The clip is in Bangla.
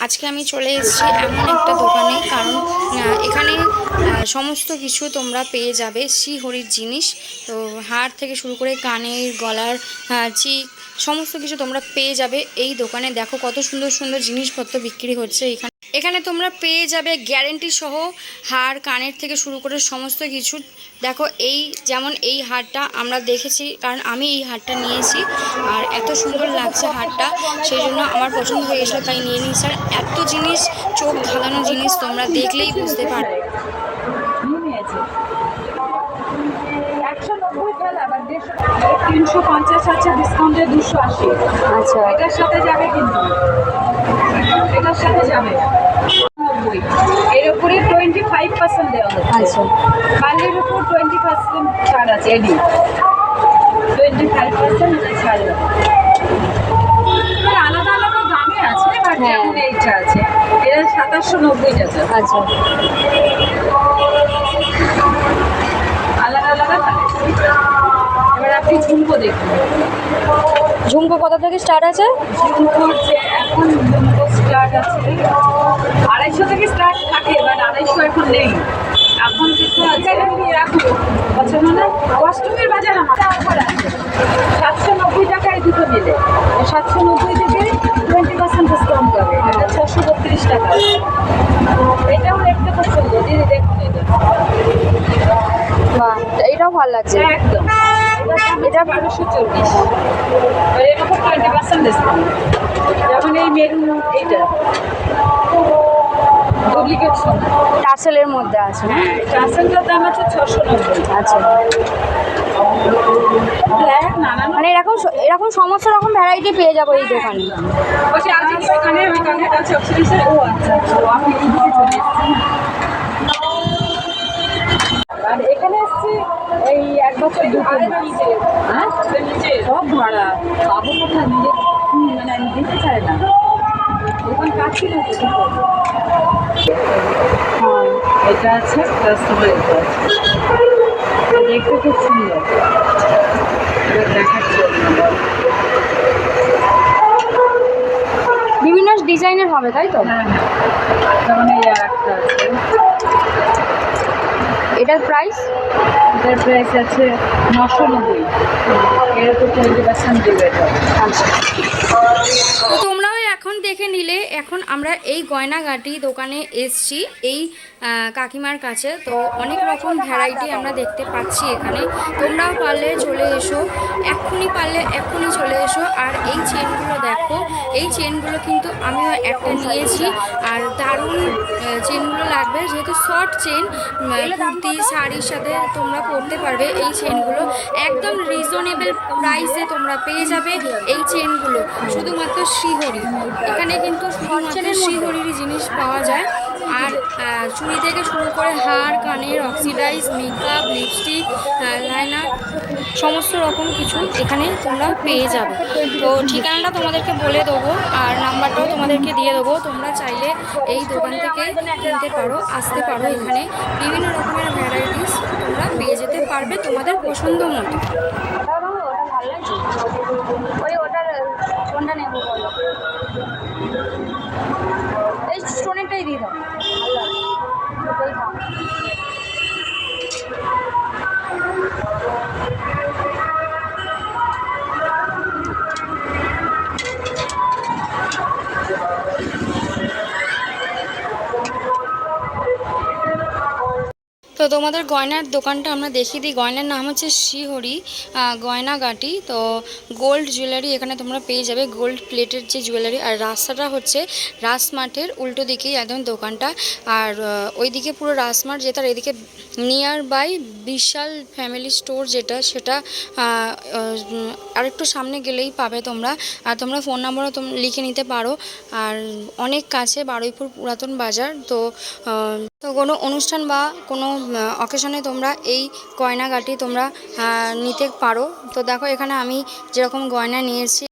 আজকে আমি চলে এসেছি এমন একটা দোকানে, কারণ এখানে সমস্ত কিছু তোমরা পেয়ে যাবে শ্রীহরির জিনিস। তো হার থেকে শুরু করে কানের, গলার চিক, সমস্ত কিছু তোমরা পেয়ে যাবে এই দোকানে। দেখো কত সুন্দর সুন্দর জিনিসপত্র বিক্রি হচ্ছে এখানে। এখানে তোমরা পেয়ে যাবে গ্যারেন্টি সহ হার, কানের থেকে শুরু করে সমস্ত কিছু। দেখো যেমন এই হারটা আমরা দেখেছি, কারণ আমি এই হারটা নিয়েছি আর এত সুন্দর লাগছে হারটা, সেই জন্য আমার পছন্দ হয়ে গেছিলো, তাই নিয়ে নিই। স্যার এত জিনিস, চোখ ধাঁধানো জিনিস, তোমরা দেখলেই বুঝতে পারবে। 350 আছে, ডিসকাউন্টে 280। আচ্ছা, এটার সাথে যাবে, কিন্তু এটার সাথে যাবে 90। এর উপরে 25% দেওয়া হচ্ছে। আচ্ছা, বালির উপর 20% ছাড় আছে, এডি 25% এটা ছাড় আছে। আলাদা আলাদা দামে আছে, বাট যেমন এইটা আছে, এটা 2790 টাকা। আচ্ছা, আলাদা আলাদা দামে। এবার আপনি ঝুমকো দেখুন। ঝুমকো কত থেকে স্টার্ট আছে? ঝুমকো হচ্ছে এখন ঝুমকো স্টার্ট আছে 250 থেকে স্টার্ট থাকে, বাট 250 এখন নেই। এখন কিছু আছে রাখবো পছন্দ না। কস্টিউমের বাজার আমার অফার আছে 790 টাকায় দুটো মিলে। 790 থেকে 20% ডিসকাউন্ট পাবে। এটা 632 টাকা। এটাও দেখতে খুব সুন্দর, দিদি দেখুন। বাহ, এটাও ভালো লাগছে একদম। এটা 1240। আর এর উপর 20% ডিসকাউন্ট। যেমন এই মেরুন, এইটা ডুপ্লিকেট সোনা, টার্সেলের মধ্যে আছে। হ্যাঁ, টার্সেলটার দাম আছে 690। আচ্ছা, ব্ল্যাক নানান, মানে এরকম সমস্ত রকম ভ্যারাইটি পেয়ে যাবো এই দোকানে। বলছি আজ ওখানে ওই কানের কাছে অক্সিডেন্সের। ও আচ্ছা, আমি এদিকে চলে এসেছি। আর এখানে এসছি এই 1 বছর 2 মাস। হ্যাঁ, সব ভাড়া পাবো কোথায়, নিজে মানে আমি দিতে চাই না। দোকান কাছে না, এটা আছে প্লাস তোমার এটা আছে, দেখতে খুব সুন্দর। এবার দেখাচ্ছি বিভিন্ন ডিজাইনের হবে, তাই তো? হ্যাঁ হ্যাঁ, যেমন এই আর একটা আছে। এটার প্রাইস? এটার প্রাইস আছে 990। এর উপর 20% দেবে এটা। আচ্ছা, তো তোমরাও এখন দেখে নিলে। এখন আমরা এই গয়নাগাটি দোকানে এসছি এই কাকিমার কাছে। তো অনেক রকম ভ্যারাইটি আমরা দেখতে পাচ্ছি এখানে। তোমরাও পারলে চলে এসো, এক্ষুনি চলে এসো। আর এই চেনগুলো দেখো, এই চেনগুলো কিন্তু আমিও একটা নিয়েছি, আর দারুণ চেনগুলো লাগবে, যেহেতু শর্ট চেন, কুর্তি শাড়ির সাথে তোমরা পরতে পারবে। এই চেনগুলো একদম রিজনেবল প্রাইসে তোমরা পেয়ে যাবে এই চেনগুলো, শুধুমাত্র শ্রীহরি। এখানে কিন্তু শুধুমাত্র শ্রীহরির জিনিস পাওয়া যায়। আর চুড়ি থেকে শুরু করে হার, কানের, অক্সিডাইজ, মেকআপ, লিপস্টিক, লাইনার, সমস্ত রকম কিছু এখানে তোমরা পেয়ে যাবে। তো ঠিকানাটা তোমাদেরকে বলে দেবো, আর নাম্বারটাও তোমাদেরকে দিয়ে দেবো। তোমরা চাইলে এই দোকান থেকে কিনতে পারো, আসতে পারো। এখানে বিভিন্ন রকমের ভ্যারাইটিস তোমরা পেয়ে যেতে পারবে তোমাদের পছন্দ মতো। কোনটা নেবো বলো? এই স্টোনেরটাই দিয়ে দাও। তো তোমাদের গয়নার দোকানটা আমরা দেখিয়ে দিই। গয়নার নাম হচ্ছে শ্রীহরি গয়নাগাটি। তো গোল্ড জুয়েলারি এখানে তোমরা পেয়ে যাবে, গোল্ড প্লেটের যে জুয়েলারি। আর রাস্তাটা হচ্ছে রাসমার্টের উল্টো দিকেই একদম দোকানটা। আর ওইদিকে পুরো রাসমার্ট যেটা, এদিকে নিয়ার বাই বিশাল ফ্যামিলি স্টোর যেটা, সেটা আরেকটু সামনে গেলেই পাবে তোমরা। আর তোমরা ফোন নাম্বারও লিখে নিতে পারো। আর অনেক কাছে বারুইপুর পুরাতন বাজার। তো কোনো অনুষ্ঠান বা কোনো অকেশনে তোমরা এই গয়নাগাটি তোমরা নিতে পারো। তো দেখো এখানে আমি যেরকম গয়না নিয়েছি।